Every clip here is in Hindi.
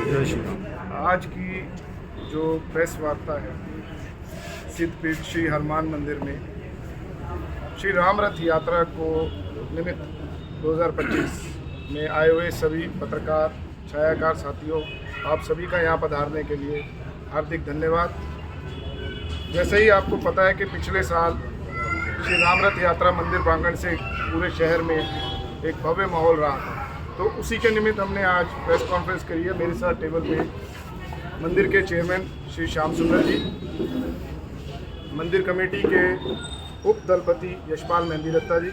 जय श्री राम। आज की जो प्रेस वार्ता है सिद्धपीठ श्री हनुमान मंदिर में श्री राम रथ यात्रा को निमित्त 2025 में आए हुए सभी पत्रकार छायाकार साथियों, आप सभी का यहाँ पधारने के लिए हार्दिक धन्यवाद। जैसे ही आपको पता है कि पिछले साल श्री राम रथ यात्रा मंदिर प्रांगण से पूरे शहर में एक भव्य माहौल रहा था, तो उसी के निमित्त हमने आज प्रेस कॉन्फ्रेंस करी है। मेरे साथ टेबल पे मंदिर के चेयरमैन श्री श्याम सुंदर जी, मंदिर कमेटी के उप दलपति यशपाल मेहंदी दत्ता जी,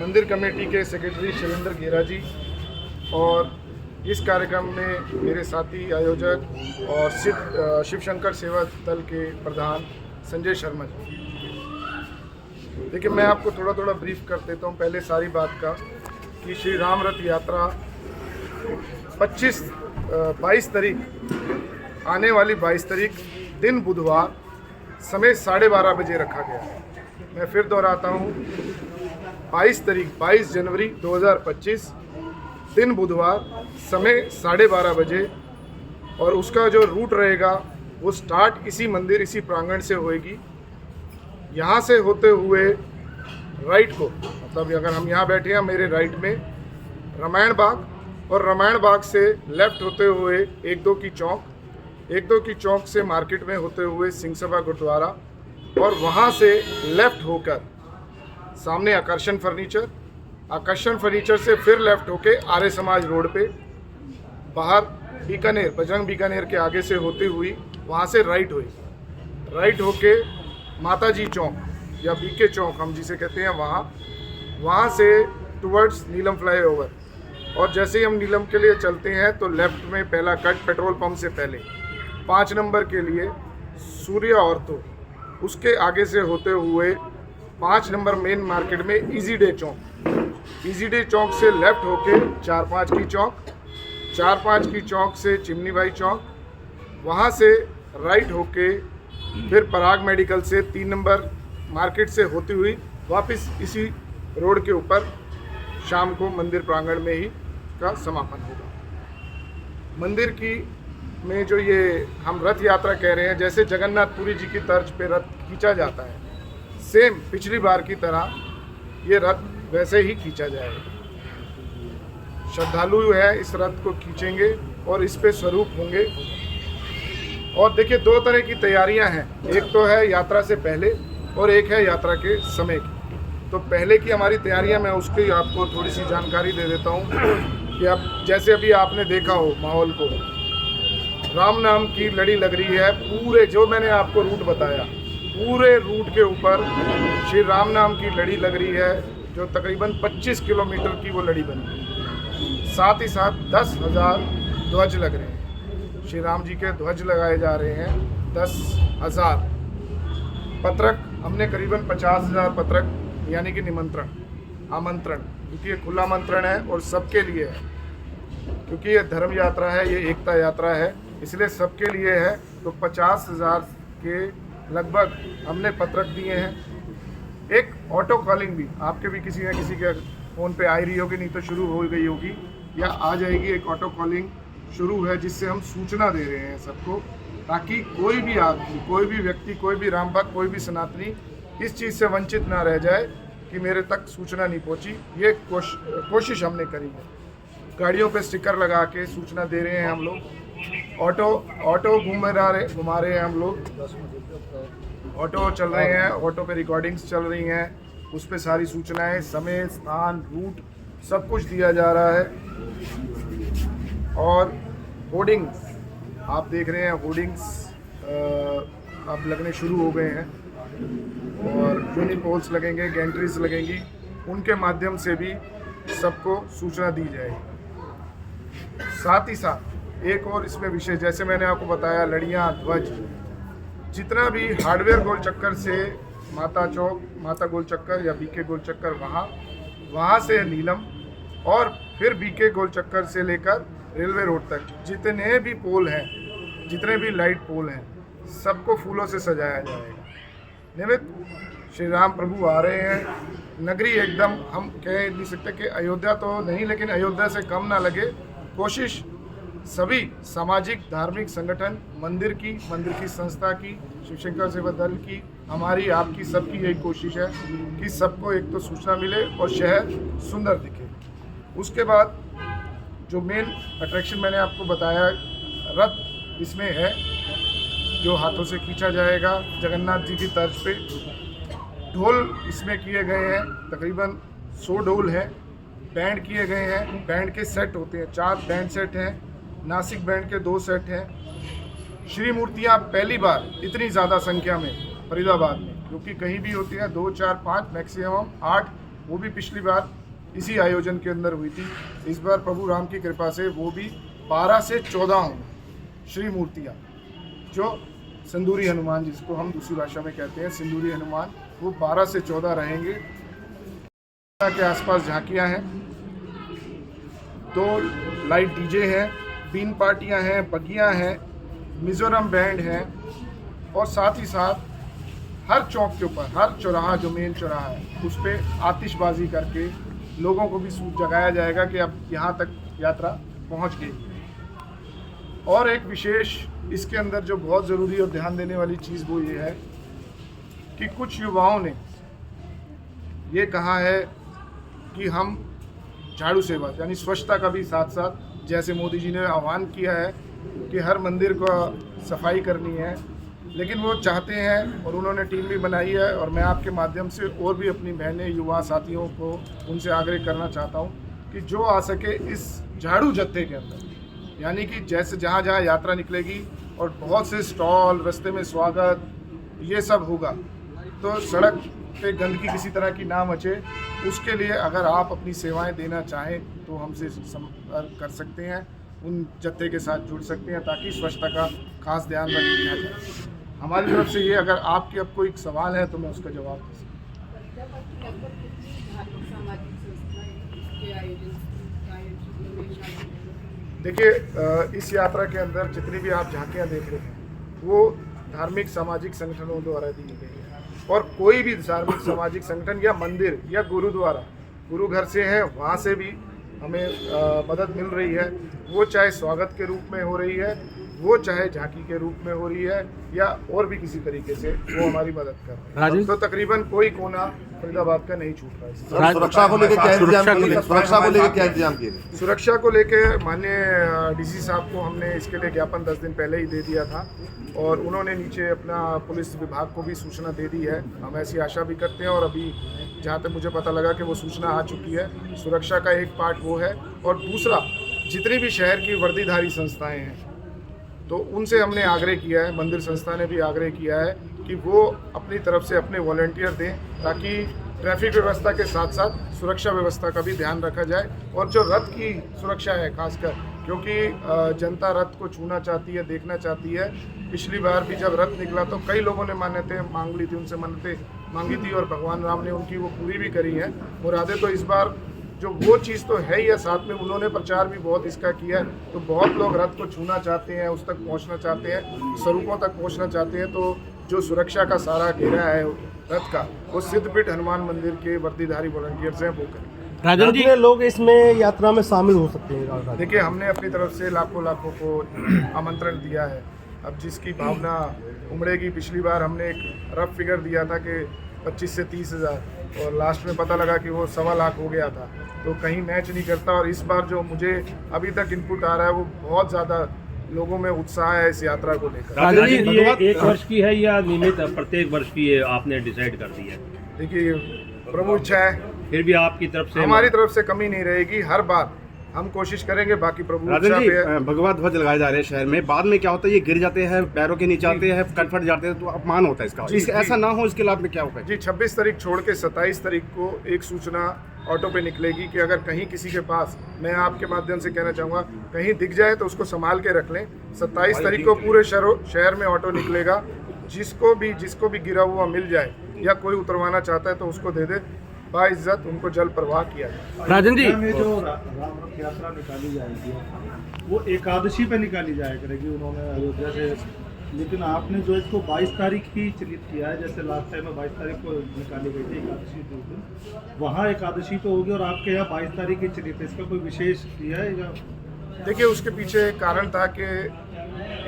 मंदिर कमेटी के सेक्रेटरी शैलेंद्र गेरा जी, और इस कार्यक्रम में मेरे साथी आयोजक और शिव शंकर सेवा दल के प्रधान संजय शर्मा जी। देखिए, मैं आपको थोड़ा थोड़ा ब्रीफ कर देता हूँ पहले सारी बात का कि श्री राम रथ यात्रा 22 तारीख आने वाली 22 तारीख दिन बुधवार समय 12:30 बजे रखा गया है। मैं फिर दोहराता हूँ, 22 तारीख 22 जनवरी 2025 दिन बुधवार समय 12:30 बजे, और उसका जो रूट रहेगा वो स्टार्ट इसी मंदिर इसी प्रांगण से होएगी। यहाँ से होते हुए राइट को, मतलब अगर हम यहाँ बैठे हैं, मेरे राइट में रामायण बाग, और रामायण बाग से लेफ्ट होते हुए 1-2 की चौक, 1-2 की चौक से मार्केट में होते हुए सिंह सभा गुरुद्वारा, और वहाँ से लेफ्ट होकर सामने आकर्षण फर्नीचर, आकर्षण फर्नीचर से फिर लेफ्ट होके आर्य समाज रोड पे बाहर बीकानेर, बजरंग बीकानेर के आगे से होती हुई वहाँ से राइट हुई, राइट होके माताजी चौक या बीके चौक हम जिसे कहते हैं, वहाँ से टुवर्ड्स नीलम फ्लाईओवर, और जैसे ही हम नीलम के लिए चलते हैं तो लेफ्ट में पहला कट पेट्रोल पंप से पहले 5 नंबर के लिए सूर्य ऑर्थो, उसके आगे से होते हुए 5 नंबर मेन मार्केट में इजी डे चौक, इजी डे चौक से लेफ्ट होके 4-5 की चौक, 4-5 की चौक से चिमनी बाई चौक, वहाँ से राइट होके फिर पराग मेडिकल से 3 नंबर मार्केट से होती हुई वापस इसी रोड के ऊपर शाम को मंदिर प्रांगण में ही का समापन होगा। मंदिर की में जो ये हम रथ यात्रा कह रहे हैं, जैसे जगन्नाथपुरी जी की तर्ज पे रथ खींचा जाता है, सेम पिछली बार की तरह ये रथ वैसे ही खींचा जाएगा। श्रद्धालु है इस रथ को खींचेंगे और इस पे स्वरूप होंगे। और देखिए, 2 तरह की तैयारियां हैं, एक तो है यात्रा से पहले और एक है यात्रा के समय की। तो पहले की हमारी तैयारियां, मैं उसकी आपको थोड़ी सी जानकारी दे देता हूं कि अब जैसे अभी आपने देखा हो माहौल को, राम नाम की लड़ी लग रही है पूरे, जो मैंने आपको रूट बताया, पूरे रूट के ऊपर श्री राम नाम की लड़ी लग रही है, जो तकरीबन 25 किलोमीटर की वो लड़ी बनी है। साथ ही साथ 10,000 ध्वज लग रहे हैं, श्री राम जी के ध्वज लगाए जा रहे हैं। 10,000 पत्रक, हमने करीबन 50,000 पत्रक यानी कि निमंत्रण, आमंत्रण, क्योंकि ये खुला आमंत्रण है और सबके लिए है, क्योंकि ये धर्म यात्रा है, ये एकता यात्रा है, इसलिए सबके लिए है। तो 50,000 के लगभग हमने पत्रक दिए हैं। एक ऑटो कॉलिंग भी आपके भी किसी न किसी के फ़ोन पे आ रही होगी, नहीं तो शुरू हो गई होगी या आ जाएगी। एक ऑटो कॉलिंग शुरू है जिससे हम सूचना दे रहे हैं सबको, ताकि कोई भी आदमी, कोई भी व्यक्ति, कोई भी राम भक्त, कोई भी सनातनी इस चीज़ से वंचित ना रह जाए कि मेरे तक सूचना नहीं पहुंची। ये कोशिश हमने करी है। गाड़ियों पे स्टिकर लगा के सूचना दे रहे हैं हम लोग। ऑटो घुमा रहे हैं हम लोग, ऑटो चल रहे हैं, ऑटो पे रिकॉर्डिंग्स चल रही हैं, उस पे सारी सूचनाएं, समय, स्थान, रूट सब कुछ दिया जा रहा है। और होर्डिंग्स आप देख रहे हैं, होर्डिंग्स अब लगने शुरू हो गए हैं, और यूनिपोल्स लगेंगे, गैंट्रीज लगेंगी, उनके माध्यम से भी सबको सूचना दी जाएगी। साथ ही साथ एक और इसमें विषय, जैसे मैंने आपको बताया, लड़ियाँ, ध्वज, जितना भी हार्डवेयर गोल चक्कर से माता चौक, माता गोल चक्कर या बीके गोल चक्कर, वहाँ से नीलम, और फिर बीके गोल चक्कर से लेकर रेलवे रोड तक जितने भी पोल हैं, जितने भी लाइट पोल हैं, सबको फूलों से सजाया जाएगा। निमित्त श्री राम प्रभु आ रहे हैं। नगरी एकदम, हम कह नहीं सकते कि अयोध्या तो नहीं, लेकिन अयोध्या से कम ना लगे, कोशिश सभी सामाजिक धार्मिक संगठन, मंदिर की संस्था की, शिव शंकर सेवा दल की, हमारी आपकी सबकी यही कोशिश है कि सबको एक तो सूचना मिले और शहर सुंदर दिखे। उसके बाद जो मेन अट्रैक्शन मैंने आपको बताया, रथ इसमें है जो हाथों से खींचा जाएगा जगन्नाथ जी की तर्ज पे। ढोल इसमें किए गए हैं, तकरीबन 100 ढोल हैं। बैंड किए गए हैं, बैंड के सेट होते हैं, 4 बैंड सेट हैं, नासिक बैंड के 2 सेट हैं। श्री मूर्तियाँ पहली बार इतनी ज़्यादा संख्या में फरीदाबाद में, क्योंकि कहीं भी होती है 2, 4, 5 मैक्सिमम 8, वो भी पिछली बार इसी आयोजन के अंदर हुई थी। इस बार प्रभु राम की कृपा से वो भी 12 से 14 होंगी श्री मूर्तियाँ, जो सिंदूरी हनुमान जिसको हम दूसरी भाषा में कहते हैं सिंदूरी हनुमान, वो 12 से 14 रहेंगे। के आसपास झांकियाँ हैं, 2 लाइट डीजे हैं, बीन पार्टियाँ हैं, बगियाँ हैं, मिज़ोरम बैंड हैं, और साथ ही साथ हर चौक के ऊपर, हर चौराहा जो मेन चौराहा है उस पर आतिशबाजी करके लोगों को भी जगाया जाएगा कि अब यहाँ तक यात्रा पहुँच गई। और एक विशेष इसके अंदर जो बहुत ज़रूरी और ध्यान देने वाली चीज़ वो ये है कि कुछ युवाओं ने ये कहा है कि हम झाड़ू सेवा यानी स्वच्छता का भी साथ साथ, जैसे मोदी जी ने आह्वान किया है कि हर मंदिर को सफाई करनी है, लेकिन वो चाहते हैं और उन्होंने टीम भी बनाई है। और मैं आपके माध्यम से और भी अपनी बहनें युवा साथियों को उनसे आग्रह करना चाहता हूँ कि जो आ सके इस झाड़ू जत्थे के अंदर, यानी कि जैसे जहाँ जहाँ यात्रा निकलेगी और बहुत से स्टॉल, रास्ते में स्वागत, ये सब होगा, तो सड़क पे गंदगी किसी तरह की ना मचे। उसके लिए अगर आप अपनी सेवाएं देना चाहें तो हमसे संपर्क कर सकते हैं, उन जत्थे के साथ जुड़ सकते हैं, ताकि स्वच्छता का खास ध्यान रखा जाए। हमारी तरफ से ये, अगर आपके अब कोई सवाल है तो मैं उसका जवाब दे सकता हूँ। देखिए, इस यात्रा के अंदर जितनी भी आप झांकियाँ देख रहे हैं वो धार्मिक सामाजिक संगठनों द्वारा दी गई है, और कोई भी धार्मिक सामाजिक संगठन या मंदिर या गुरुद्वारा, गुरु घर से है वहाँ से भी हमें मदद मिल रही है। वो चाहे स्वागत के रूप में हो रही है, वो चाहे झांकी के रूप में हो रही है, या और भी किसी तरीके से वो हमारी मदद कर रहे हैं। तो तकरीबन कोई कोना फरीदाबाद का नहीं छूट रहा है। सुरक्षा को लेकर क्या इंतजाम किए? सुरक्षा को लेकर माननीय डीसी साहब को हमने इसके लिए ज्ञापन 10 दिन पहले ही दे दिया था, और उन्होंने नीचे अपना पुलिस विभाग को भी सूचना दे दी है। हम ऐसी आशा भी करते हैं, और अभी जहाँ तक मुझे पता लगा कि वो सूचना आ चुकी है। सुरक्षा का एक पार्ट वो है, और दूसरा जितनी भी शहर की वर्दीधारी संस्थाएं हैं तो उनसे हमने आग्रह किया है, मंदिर संस्था ने भी आग्रह किया है कि वो अपनी तरफ से अपने वॉलंटियर दें, ताकि ट्रैफिक व्यवस्था के साथ साथ सुरक्षा व्यवस्था का भी ध्यान रखा जाए। और जो रथ की सुरक्षा है खासकर, क्योंकि जनता रथ को छूना चाहती है, देखना चाहती है। पिछली बार भी जब रथ निकला तो कई लोगों ने मान्यताएं मांग ली थी, उनसे मन्नतें मांगी थी, और भगवान राम ने उनकी वो पूरी भी करी है। मुरादे तो इस बार जो वो चीज़ तो है ही है, साथ में उन्होंने प्रचार भी बहुत इसका किया है। तो बहुत लोग रथ को छूना चाहते हैं, उस तक पहुंचना चाहते हैं, स्वरूपों तक पहुंचना चाहते हैं। तो जो सुरक्षा का सारा घेरा है रथ का, वो सिद्धपीठ हनुमान मंदिर के वर्दीधारी वॉलंटियर्स हैं वो करें। राजन जी, लोग इसमें यात्रा में शामिल हो सकते हैं? देखिए, हमने अपनी तरफ से लाखों को आमंत्रण दिया है। अब जिसकी भावना उमड़ेगी, पिछली बार हमने एक रफ फिगर दिया था कि 25 से 30 हज़ार, और लास्ट में पता लगा कि वो 1.25 लाख हो गया था, तो कहीं मैच नहीं करता। और इस बार जो मुझे अभी तक इनपुट आ रहा है वो बहुत ज़्यादा लोगों में उत्साह है इस यात्रा को लेकर। राजन जी, ये 1 वर्ष की है या नियमित प्रत्येक वर्ष की ये आपने डिसाइड कर दी है? देखिए, प्रभु इच्छा है, फिर भी आपकी तरफ से, हमारी तरफ से कमी नहीं रहेगी। हर बार हम कोशिश करेंगे, बाकी प्रभु राजन जी, भगवा ध्वज लगाए जा रहे हैं शहर में, बाद में क्या होता है, ये गिर जाते हैं, पैरों के नीचे आते हैं, कट फट जाते हैं, तो अपमान होता है इसका। ऐसा ना हो, इसके लाभ में क्या होगा? जी, 26 तारीख छोड़ के 27 तारीख को एक सूचना ऑटो पे निकलेगी कि अगर कहीं किसी के पास, मैं आपके माध्यम से कहना चाहूँगा, कहीं दिख जाए तो उसको संभाल के रख लें। 27 तारीख को पूरे शहर में ऑटो निकलेगा, जिसको भी गिरा हुआ मिल जाए या कोई उतरवाना चाहता है तो उसको दे दे, बाइज्जत उनको जल प्रवाह किया जाए। राजन जी, में जो राम रथ यात्रा निकाली जाएगी वो एकादशी पे निकाली जाया करेगी उन्होंने अयोध्या से, लेकिन आपने जो इसको 22 तारीख ही चिन्हित किया है, जैसे लास्ट टाइम में 22 तारीख को निकाली गई थी एकादशी के दिन, वहाँ एकादशी तो होगी और आपके यहाँ 22 तारीख ही चिन्हित है। इसका कोई विशेष दिया है या? देखिए, उसके पीछे एक कारण था कि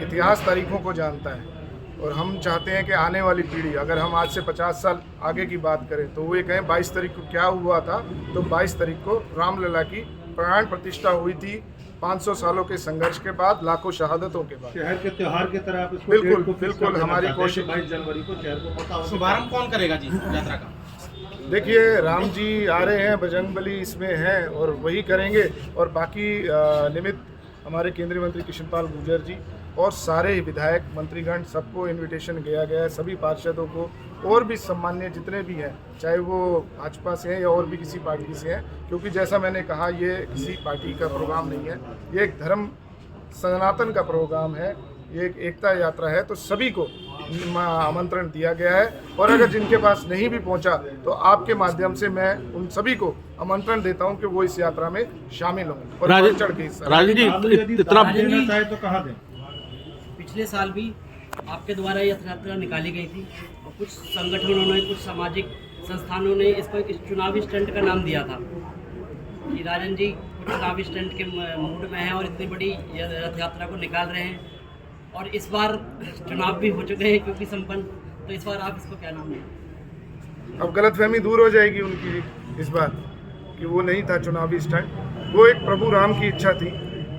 इतिहास तारीखों को जानता है और हम चाहते हैं कि आने वाली पीढ़ी, अगर हम आज से 50 साल आगे की बात करें तो वो ये कहें 22 तारीख को क्या हुआ था, तो 22 तारीख को रामलला की प्राण प्रतिष्ठा हुई थी 500 सालों के संघर्ष के बाद, लाखों शहादतों के बाद। शहर के त्योहार की तरह आप इसको बिल्कुल, डेट को फिक्स बिल्कुल, कर देना हमारी चाहते हैं कि कोशिश- 22 जनवरी को शहर को पता हो। शुभारंभ कौन करेगा जी यात्रा का? देखिए, राम जी आ रहे हैं, बजरंगबली इसमें हैं और वही करेंगे, और बाकी निमित्त हमारे केंद्रीय मंत्री कृष्णपाल गुर्जर जी और सारे विधायक मंत्रीगण, सबको इनविटेशन किया गया है, सभी पार्षदों को, और भी सम्मान्य जितने भी हैं, चाहे वो भाजपा से हैं या और भी किसी पार्टी से हैं, क्योंकि जैसा मैंने कहा, ये किसी पार्टी का प्रोग्राम नहीं है, ये एक धर्म सनातन का प्रोग्राम है, ये एक एकता यात्रा है, तो सभी को आमंत्रण दिया गया है। और अगर जिनके पास नहीं भी पहुंचा तो आपके माध्यम से मैं उन सभी को आमंत्रण देता हूं कि वो इस यात्रा में शामिल हों और बढ़ चढ़ के हिस्सा लें। राजन जी यदि इतना दान देना चाहे तो कहाँ दें? पिछले साल भी आपके द्वारा यह यात्रा निकाली गई थी और कुछ संगठनों ने, कुछ सामाजिक संस्थानों ने इसको एक चुनावी स्टंट का नाम दिया था कि राजन जी चुनावी स्टंट के मूड में हैं और इतनी बड़ी रथ यात्रा को निकाल रहे हैं, और इस बार चुनाव भी हो चुके हैं क्योंकि संपन्न, तो इस बार आप इसको क्या नाम दें? अब गलतफहमी दूर हो जाएगी उनकी इस बार कि वो नहीं था चुनावी स्टंट, वो एक प्रभु राम की इच्छा थी,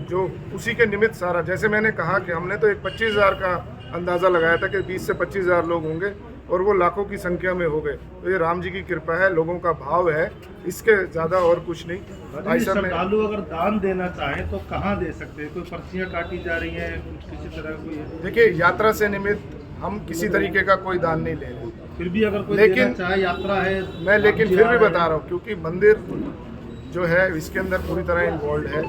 जो उसी के निमित्त सारा, जैसे मैंने कहा कि हमने तो एक 25,000 का अंदाज़ा लगाया था कि 20 से 25,000 लोग होंगे और वो लाखों की संख्या में हो गए। तो ये राम जी की कृपा है, लोगों का भाव है, इसके ज़्यादा और कुछ नहीं। भाई साहब, श्रद्धालु अगर दान देना चाहे तो कहाँ दे सकते हैं? कोई पर्चियाँ काटी जा रही हैं किसी तरह कोई? देखिए, यात्रा से निमित्त हम किसी तरीके का कोई दान नहीं ले रहे, फिर भी अगर कोई लेकिन- देना चाहे, यात्रा है, मैं लेकिन आप फिर भी जा रहे बता रहा हूँ, क्योंकि मंदिर जो है इसके अंदर पूरी तरह इन्वॉल्व है,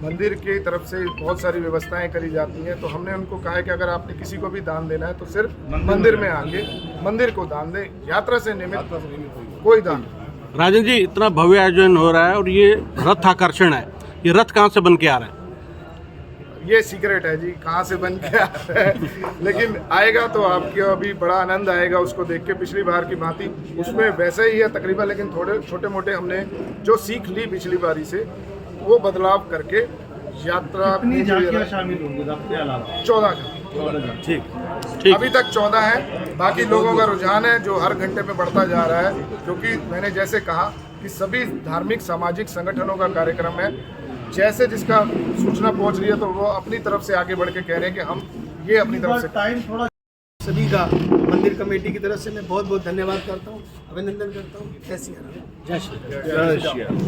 मंदिर की तरफ से बहुत सारी व्यवस्थाएं करी जाती हैं, तो हमने उनको कहा है कि अगर आपने किसी को भी दान देना है तो सिर्फ मंदिर में आके मंदिर को दान दें, यात्रा से निमित्त कोई दान। राजन जी इतना भव्य आयोजन हो रहा है और ये रथ आकर्षण है, ये रथ कहाँ से बन के आ रहा है? ये सीक्रेट है जी, कहाँ से बन के आ रहा है, लेकिन आएगा तो आपको अभी बड़ा आनंद आएगा उसको देख के। पिछली बार की भांति उसमें वैसे ही है तकरीबन, लेकिन थोड़े छोटे मोटे हमने जो सीख ली पिछली बारी से वो बदलाव करके यात्रा कितनी झांकियाँ शामिल होंगी रथ के अलावा? 14 का, 14 ठीक अभी तक 14 है, बाकी लोगों का रुझान है जो हर घंटे में बढ़ता जा रहा है, क्योंकि मैंने जैसे कहा कि सभी धार्मिक सामाजिक संगठनों का कार्यक्रम है, जैसे जिसका सूचना पहुंच रही है तो वो अपनी तरफ से आगे बढ़ के कह रहे हैं कि हम ये अपनी तरफ से। टाइम थोड़ा सभी का मंदिर कमेटी की तरफ से मैं बहुत बहुत धन्यवाद करता हूँ, अभिनंदन करता हूँ। जय सिया राम। जय श्री राम। जय श्री राम।